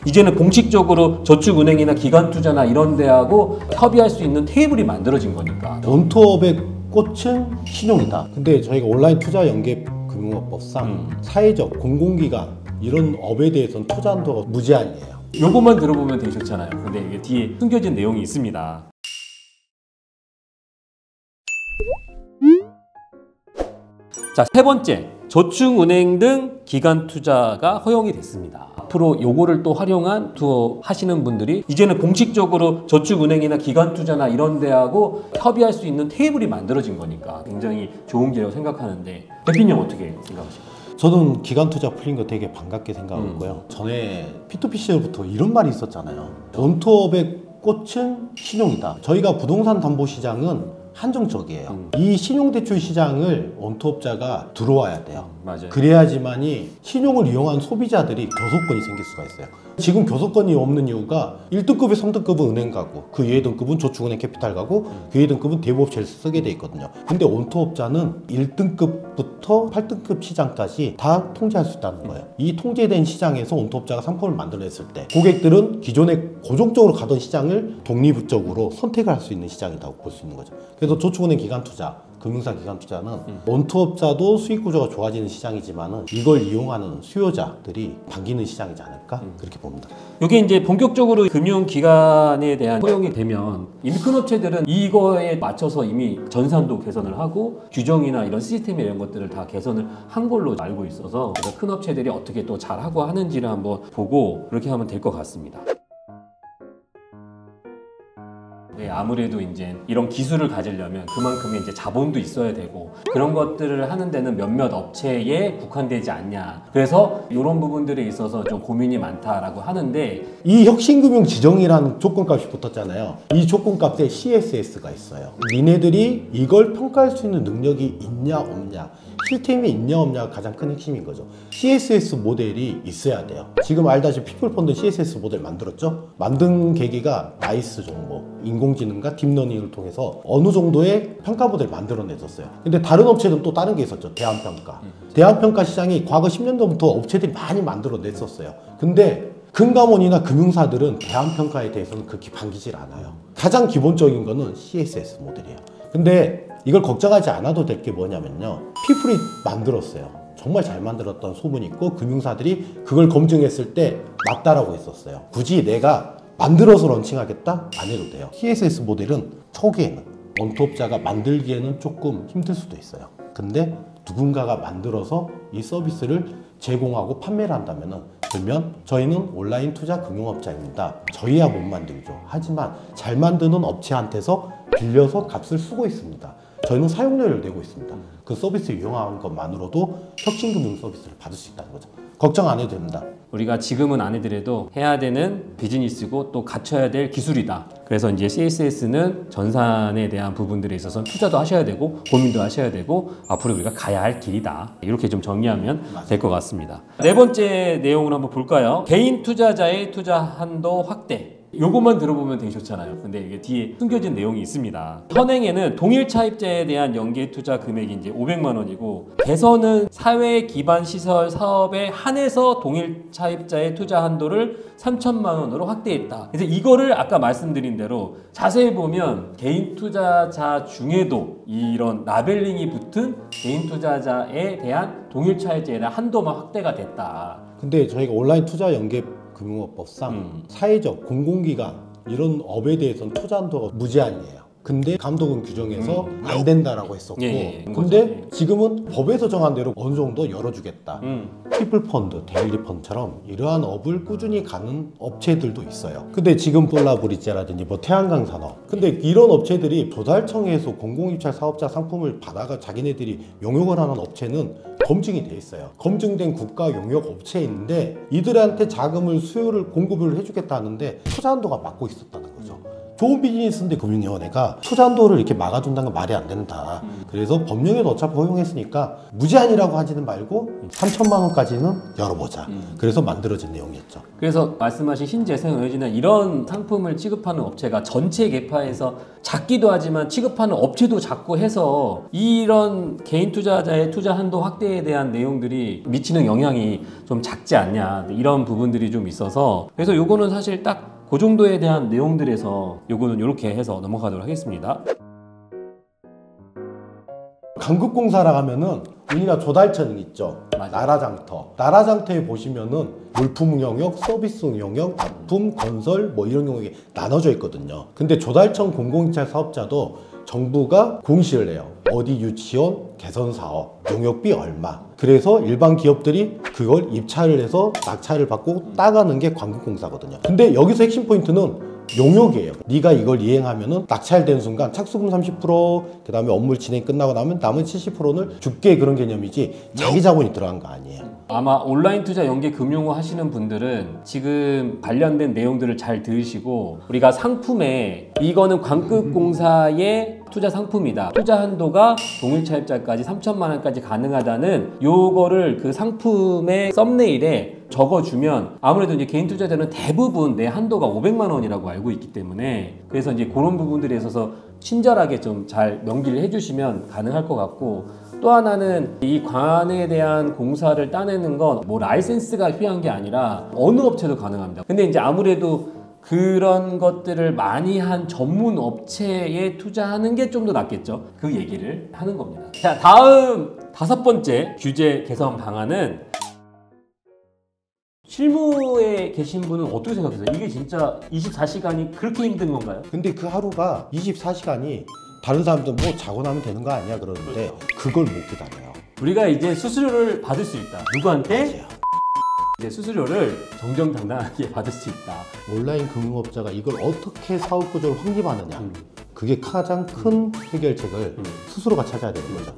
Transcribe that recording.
이제는 공식적으로 저축은행이나 기관투자나 이런 데하고 협의할 수 있는 테이블이 만들어진 거니까. 원투업의 꽃은 신용이다. 근데 저희가 온라인 투자 연계 금융업법상 사회적 공공기관 이런 업에 대해서는 투자 한도가 무제한이에요. 요것만 들어보면 되게 좋잖아요. 근데 이게 뒤에 숨겨진 내용이 있습니다. 자, 세 번째, 저축은행 등 기관 투자가 허용이 됐습니다. 앞으로 요거를 또 활용한 투어 하시는 분들이 이제는 공식적으로 저축은행이나 기관 투자나 이런 데하고 협의할 수 있는 테이블이 만들어진 거니까 굉장히 좋은 기회라고 생각하는데, 대표님 어떻게 생각하십니까? 저는 기관 투자 풀린 거 되게 반갑게 생각하고요. 전에 P2P 시절부터 이런 말이 있었잖아요. 원투업의 꽃은 신용이다. 저희가 부동산 담보 시장은 한정적이에요. 이 신용대출 시장을 원투업자가 들어와야 돼요. 맞아요. 그래야지만이 신용을 이용한 소비자들이 교섭권이 생길 수가 있어요. 지금 교섭권이 없는 이유가 1등급에 3등급은 은행 가고 그 이외 등급은 저축은행 캐피탈 가고 그 이외 등급은 대부업체를 쓰게 돼 있거든요. 근데 원투업자는 1등급부터 8등급 시장까지 다 통제할 수 있다는 거예요. 이 통제된 시장에서 원투업자가 상품을 만들어냈을 때 고객들은 기존에 고정적으로 가던 시장을 독립적으로 선택을 할 수 있는 시장이라고 볼 수 있는 거죠. 그래서 저축은행 기관투자, 금융사 기관투자는 원투업자도 수익 구조가 좋아지는 시장이지만은 이걸 이용하는 수요자들이 반기는 시장이지 않을까 그렇게 봅니다. 이게 이제 본격적으로 금융기관에 대한 허용이 되면 이미 큰 업체들은 이거에 맞춰서 이미 전산도 개선을 하고 규정이나 이런 시스템 이런 것들을 다 개선을 한 걸로 알고 있어서 그래서 큰 업체들이 어떻게 또 잘하고 하는지를 한번 보고 그렇게 하면 될 것 같습니다. 네, 아무래도 이제 이런 기술을 가지려면 그만큼의 이제 자본도 있어야 되고 그런 것들을 하는 데는 몇몇 업체에 국한되지 않냐. 그래서 이런 부분들에 있어서 좀 고민이 많다라고 하는데, 이 혁신금융 지정이라는 조건값이 붙었잖아요. 이 조건값에 CSS가 있어요. 니네들이 이걸 평가할 수 있는 능력이 있냐 없냐, 시스템이 있냐 없냐가 가장 큰 핵심인 거죠. CSS 모델이 있어야 돼요. 지금 알다시피 피플펀드 CSS 모델 만들었죠? 만든 계기가 나이스 정보, 인공지능과 딥러닝을 통해서 어느 정도의 평가 모델을 만들어냈었어요. 근데 다른 업체는 또 다른 게 있었죠. 대한평가. 대한평가 시장이 과거 10년 전부터 업체들이 많이 만들어냈었어요. 근데 금감원이나 금융사들은 대한평가에 대해서는 그렇게 반기질 않아요. 가장 기본적인 거는 CSS 모델이에요. 근데 이걸 걱정하지 않아도 될 게 뭐냐면요, 피플이 만들었어요. 정말 잘 만들었던 소문이 있고 금융사들이 그걸 검증했을 때 맞다라고 했었어요. 굳이 내가 만들어서 런칭하겠다? 안 해도 돼요. CSS 모델은 초기에는 원투업자가 만들기에는 조금 힘들 수도 있어요. 근데 누군가가 만들어서 이 서비스를 제공하고 판매를 한다면은, 그러면 저희는 온라인 투자 금융업자입니다. 저희야 못 만들죠. 하지만 잘 만드는 업체한테서 빌려서 값을 쓰고 있습니다. 저희는 사용료를 내고 있습니다. 그 서비스 이용하는 것만으로도 혁신금융 서비스를 받을 수 있다는 거죠. 걱정 안 해도 됩니다. 우리가 지금은 안 해더라도 해야 되는 비즈니스고 또 갖춰야 될 기술이다. 그래서 이제 CSS는 전산에 대한 부분들에 있어서 투자도 하셔야 되고 고민도 하셔야 되고 앞으로 우리가 가야 할 길이다. 이렇게 좀 정리하면 될 것 같습니다. 네 번째 내용을 한번 볼까요? 개인 투자자의 투자 한도 확대. 요것만 들어보면 되게 좋잖아요. 근데 이게 뒤에 숨겨진 내용이 있습니다. 현행에는 동일 차입자에 대한 연계 투자 금액이 이제 500만 원이고, 개선은 사회 기반 시설 사업에 한해서 동일 차입자의 투자 한도를 3천만 원으로 확대했다. 그래서 이거를 아까 말씀드린 대로 자세히 보면 개인 투자자 중에도 이런 라벨링이 붙은 개인 투자자에 대한 동일 차입자에 대한 한도만 확대가 됐다. 근데 저희가 온라인 투자 연계 금융업법상 사회적 공공기관 이런 업에 대해서는 투자 한도가 무제한이에요. 근데 감독원 규정에서 안 된다라고 했었고, 근데 지금은 법에서 정한 대로 어느 정도 열어주겠다. 피플펀드, 데일리펀드처럼 이러한 업을 꾸준히 가는 업체들도 있어요. 근데 지금 폴라브리지라든지 뭐 태양광 산업, 근데 이런 업체들이 조달청에서 공공입찰 사업자 상품을 받아가 자기네들이 용역을 하는 업체는 검증이 돼 있어요. 검증된 국가 용역 업체인데 이들한테 자금을 수요를 공급을 해주겠다는데 투자 한도가 막고 있었다는 거죠. 좋은 비즈니스인데 금융위원회가 투자 한도를 이렇게 막아준다는 건 말이 안 된다. 그래서 법령에도 어차피 허용했으니까 무제한이라고 하지는 말고 3천만 원까지는 열어보자. 그래서 만들어진 내용이었죠. 그래서 말씀하신 신재생 에너지나 이런 상품을 취급하는 업체가 전체 계파에서 작기도 하지만 취급하는 업체도 작고 해서 이런 개인 투자자의 투자 한도 확대에 대한 내용들이 미치는 영향이 좀 작지 않냐 이런 부분들이 좀 있어서 그래서 요거는 사실 딱 그 정도에 대한 내용들에서 요거는 이렇게 해서 넘어가도록 하겠습니다. 강극공사라 하면은 우리나라 조달청 있죠. 맞아요. 나라장터. 나라장터에 보시면은 물품 영역, 서비스 영역, 납품, 건설 뭐 이런 영역이 나눠져 있거든요. 근데 조달청 공공입찰 사업자도 정부가 공시를 해요. 어디 유치원, 개선 사업, 용역비 얼마. 그래서 일반 기업들이 그걸 입찰을 해서 낙찰을 받고 따가는 게 광급공사거든요. 근데 여기서 핵심 포인트는 용역이에요. 네가 이걸 이행하면은 낙찰된 순간 착수금 30%, 그 다음에 업무 진행 끝나고 나면 남은 70%는 줄게 그런 개념이지 자기 자본이 들어간 거 아니에요. 아마 온라인 투자 연계 금융화 하시는 분들은 지금 관련된 내용들을 잘 들으시고 우리가 상품에 이거는 광급공사의 투자 상품이다. 투자 한도가 동일차입자까지 3천만 원까지 가능하다는 요거를 그 상품의 썸네일에 적어주면 아무래도 이제 개인 투자자는 대부분 내 한도가 500만 원이라고 알고 있기 때문에 그래서 이제 그런 부분들에 있어서 친절하게 좀 잘 명기를 해주시면 가능할 것 같고 또 하나는 이 관에 대한 공사를 따내는 건 뭐 라이센스가 필요한 게 아니라 어느 업체도 가능합니다. 근데 이제 아무래도 그런 것들을 많이 한 전문 업체에 투자하는 게 좀 더 낫겠죠. 그 얘기를 하는 겁니다. 자, 다음 5번째 규제 개선 방안은 실무에 계신 분은 어떻게 생각하세요? 이게 진짜 24시간이 그렇게 힘든 건가요? 근데 그 하루가 24시간이 다른 사람들 뭐 자고 나면 되는 거 아니야 그러는데 그걸 못 기다려요. 우리가 이제 수수료를 받을 수 있다. 누구한테? 맞아요. 이제 수수료를 정정당당하게 받을 수 있다. 온라인 금융업자가 이걸 어떻게 사업 구조를 확립하느냐. 그게 가장 큰 해결책을 스스로가 찾아야 되는 거죠.